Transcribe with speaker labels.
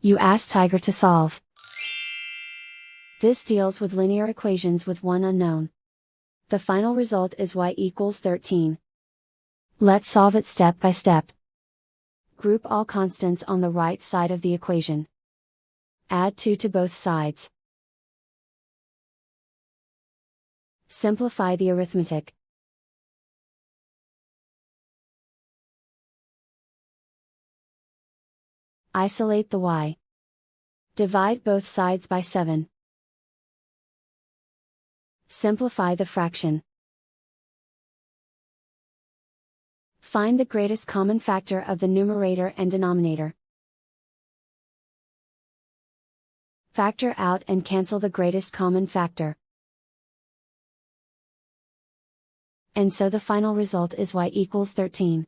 Speaker 1: You ask Tiger to solve. This deals with linear equations with one unknown. The final result is y equals 13. Let's solve it step by step. Group all constants on the right side of the equation. Add 2 to both sides. Simplify the arithmetic. Isolate the y. Divide both sides by 7. Simplify the fraction. Find the greatest common factor of the numerator and denominator. Factor out and cancel the greatest common factor. And so the final result is y equals 13.